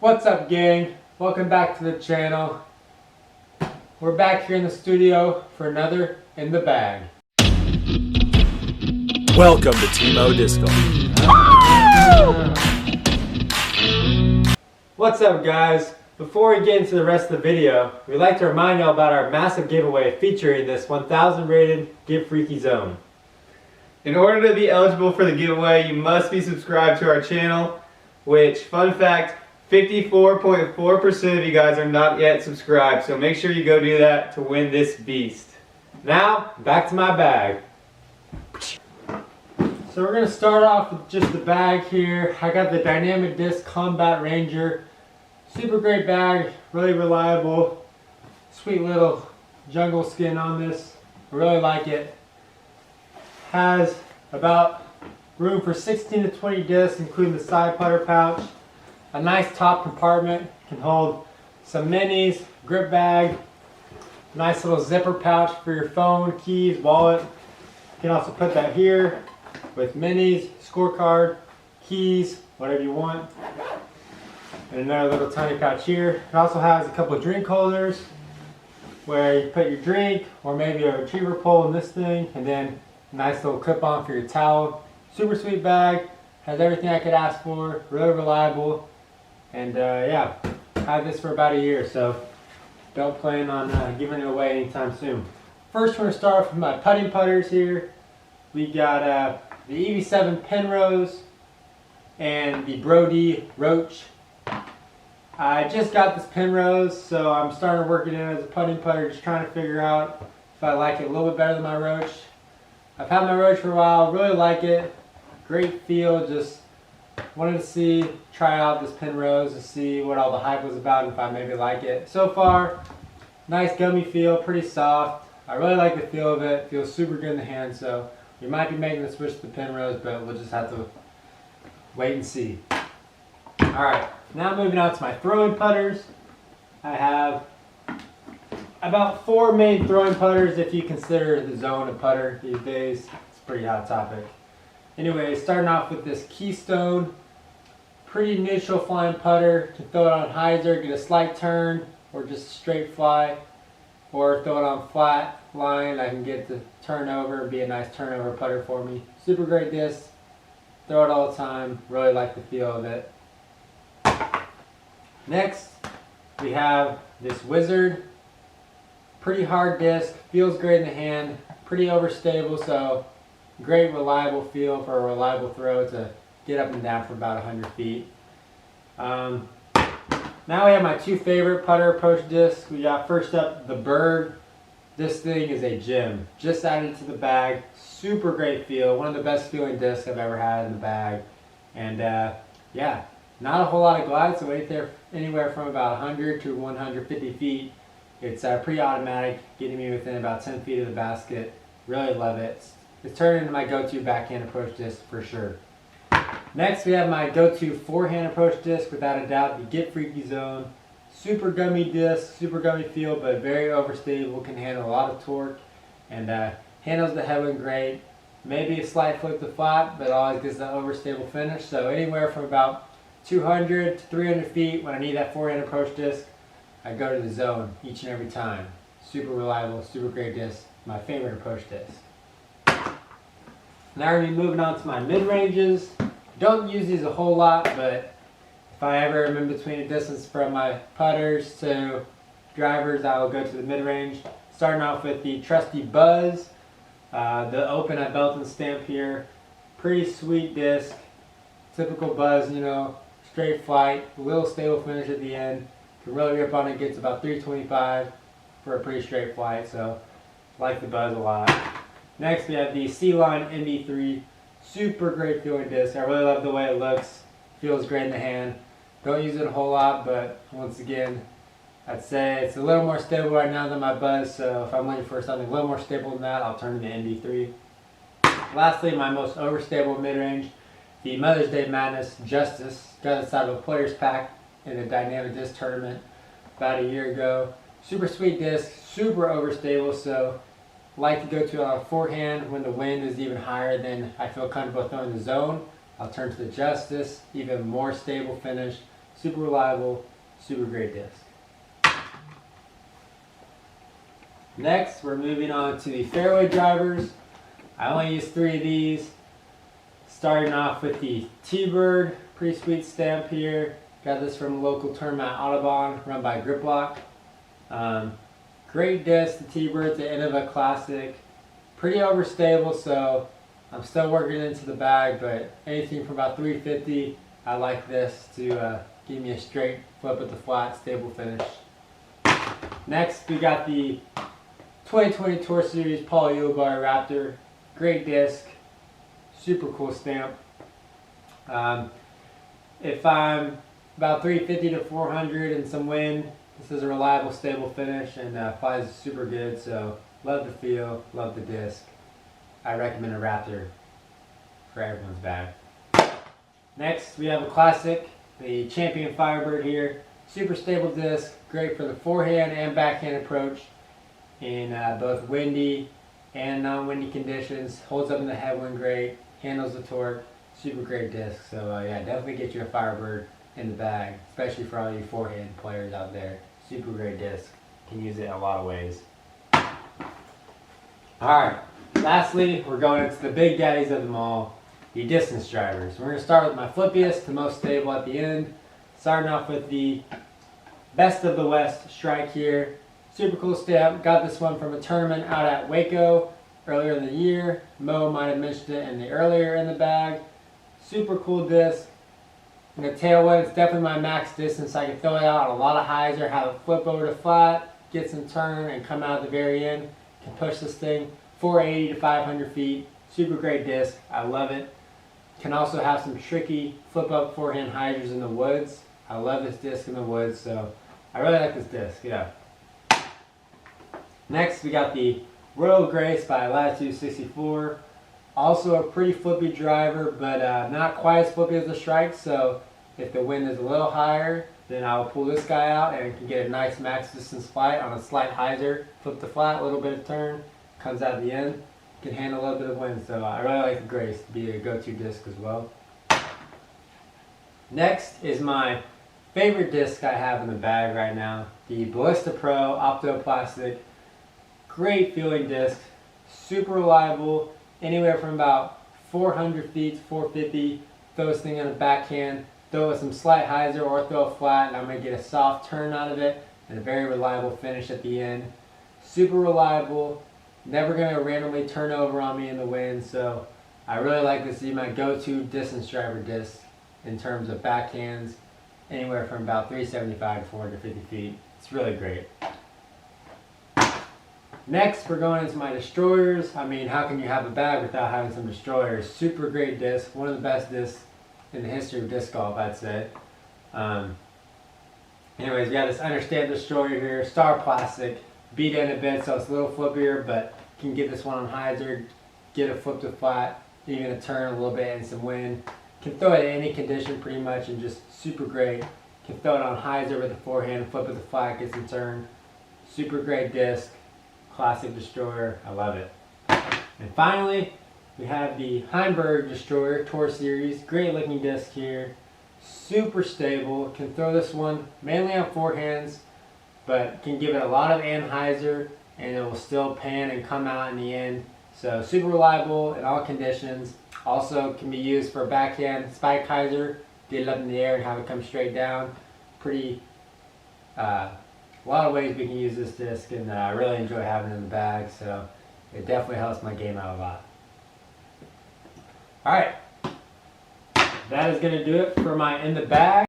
What's up, gang? Welcome back to the channel. We're back here in the studio for another In the Bag. Welcome to Timo Disco. What's up, guys? Before we get into the rest of the video, we'd like to remind y'all about our massive giveaway featuring this 1000 rated Get Freaky Zone. In order to be eligible for the giveaway, you must be subscribed to our channel, which, fun fact, 54.4% of you guys are not yet subscribed, so make sure you go do that to win this beast. Now, back to my bag. So we're going to start off with just the bag here. I got the Dynamic Disc Combat Ranger. Super great bag, really reliable. Sweet little jungle skin on this. I really like it. Has about room for 16 to 20 discs, including the side putter pouch. A nice top compartment, can hold some minis, grip bag, nice little zipper pouch for your phone, keys, wallet. You can also put that here with minis, scorecard, keys, whatever you want. And another little tiny pouch here. It also has a couple of drink holders where you put your drink or maybe a retriever pole in this thing, and then a nice little clip on for your towel. Super sweet bag, has everything I could ask for, really reliable. And yeah, had this for about a year, so don't plan on giving it away anytime soon. First, we're going to start with my putting putters here. We got the EV7 Penrose and the Brody Roach. I just got this Penrose, so I'm starting to work it in as a putting putter, just trying to figure out if I like it a little bit better than my Roach. I've had my Roach for a while, really like it. Great feel, just wanted to try out this Penrose to see what all the hype was about and if I maybe like it. So far, nice gummy feel, pretty soft. I really like the feel of it. Feels super good in the hand, so we might be making the switch to the Penrose, but we'll just have to wait and see. Alright, now moving on to my throwing putters. I have about 4 main throwing putters if you consider the zone a putter these days. It's a pretty hot topic. Anyway, starting off with this Keystone, pretty neutral flying putter. You can throw it on hyzer, get a slight turn, or just straight fly, or throw it on flat line. I can get the turnover and be a nice turnover putter for me. Super great disc, throw it all the time, really like the feel of it. Next, we have this Wizard, pretty hard disc, feels great in the hand, pretty overstable, so great reliable feel for a reliable throw to get up and down for about 100 feet. Now we have my 2 favorite putter approach discs. We got first up the Berg. This thing is a gem. Just added to the bag. Super great feel. One of the best feeling discs I've ever had in the bag. And yeah, not a whole lot of glide, so anywhere from about 100 to 150 feet. It's pretty automatic, getting me within about 10 feet of the basket. Really love it. It's turned into my go-to backhand approach disc for sure. Next, we have my go-to forehand approach disc, without a doubt, the Get Freaky Zone. Super gummy disc, super gummy feel, but very overstable, can handle a lot of torque, and handles the headwind great. Maybe a slight flip to flat, but always gets that overstable finish. So anywhere from about 200 to 300 feet, when I need that forehand approach disc, I go to the zone each and every time. Super reliable, super great disc, my favorite approach disc. Now we're going to be moving on to my mid-ranges. Don't use these a whole lot, but if I ever am in between a distance from my putters to drivers, I will go to the mid-range. Starting off with the trusty Buzz, the open at belt and stamp here. Pretty sweet disc, typical Buzz, you know, straight flight, a little stable finish at the end. Can really rip on it, gets about 325 for a pretty straight flight, so like the Buzz a lot. Next, we have the C-Line MB3, super great feeling disc. I really love the way it looks, feels great in the hand. Don't use it a whole lot, but once again, I'd say it's a little more stable right now than my Buzz, so if I'm looking for something a little more stable than that, I'll turn to the MB3. Lastly, my most overstable mid-range, the Mother's Day Madness Justice. Got this out of a player's pack in a dynamic disc tournament about a year ago. Super sweet disc, super overstable, so like to go to a forehand when the wind is even higher than I feel comfortable throwing the zone. I'll turn to the Justice, even more stable finish, super reliable, super great disc. Next, we're moving on to the fairway drivers. I only use 3 of these. Starting off with the Teebird, pretty sweet stamp here. Got this from a local tournament at Audubon, run by Griplock. Great disc, the Teebird's an Innova Classic. Pretty overstable, so I'm still working into the bag, but anything from about 350, I like this to give me a straight flip at the flat, stable finish. Next, we got the 2020 Tour Series Paul Ulibarri Raptor. Great disc, super cool stamp. If I'm about 350 to 400 and some wind, this is a reliable, stable finish and flies super good. So love the feel, love the disc. I recommend a Raptor for everyone's bag. Next, we have a classic, the Champion Firebird here. Super stable disc, great for the forehand and backhand approach in both windy and non-windy conditions. Holds up in the headwind great, handles the torque, super great disc. So yeah, definitely get you a Firebird in the bag, especially for all you forehand players out there. Super great disc, can use it in a lot of ways. Alright, lastly, we're going into the big daddies of them all, the distance drivers. We're going to start with my flippiest, the most stable at the end. Starting off with the Best of the West strike here. Super cool stamp. Got this one from a tournament out at Waco earlier in the year. Mo might have mentioned it in the earlier in the bag. Super cool disc. And the tailwind, it's definitely my max distance. I can throw it out on a lot of hyzer, have it flip over to flat, get some turn, and come out at the very end. Can push this thing 480 to 500 feet. Super great disc. I love it. Can also have some tricky flip up forehand hyzers in the woods. I love this disc in the woods, so I really like this disc, yeah. Next, we got the Royal Grace by Latitude 64. Also a pretty flippy driver, but not quite as flippy as the strike, so if the wind is a little higher, then I will pull this guy out and can get a nice max distance flight on a slight hyzer. Flip the flat, a little bit of turn, comes out the end. Can handle a little bit of wind, so I really like the Grace to be a go-to disc as well. Next is my favorite disc I have in the bag right now, the Ballista Pro Opto Plastic. Great feeling disc, super reliable, anywhere from about 400 feet to 450. Throw this thing on a backhand, throw it some slight hyzer or throw it flat, and I'm going to get a soft turn out of it and a very reliable finish at the end. Super reliable, never going to randomly turn over on me in the wind, so I really like this to be my go-to distance driver disc in terms of backhands, anywhere from about 375 to 450 feet. It's really great. Next, we're going into my destroyers. I mean, how can you have a bag without having some destroyers? Super great disc, one of the best discs in the history of disc golf, I'd say. Anyways, we got this understamped destroyer here, Star Plastic, beat in a bit, so it's a little flippier, but you can get this one on hyzer, get a flip to flat, even a turn a little bit and some wind. Can throw it in any condition pretty much and just super great. Can throw it on hyzer with the forehand, flip it to flat, get some turn. Super great disc. Classic destroyer, I love it. And finally, we have the Heimburg Destroyer Tour Series. Great looking disc here. Super stable. Can throw this one mainly on forehands, but can give it a lot of anhyzer and it will still pan and come out in the end. So super reliable in all conditions. Also can be used for backhand spike hyzer. Get it up in the air and have it come straight down. Pretty a lot of ways we can use this disc, and I really enjoy having it in the bag, so it definitely helps my game out a lot. Alright, that is going to do it for my in the bag.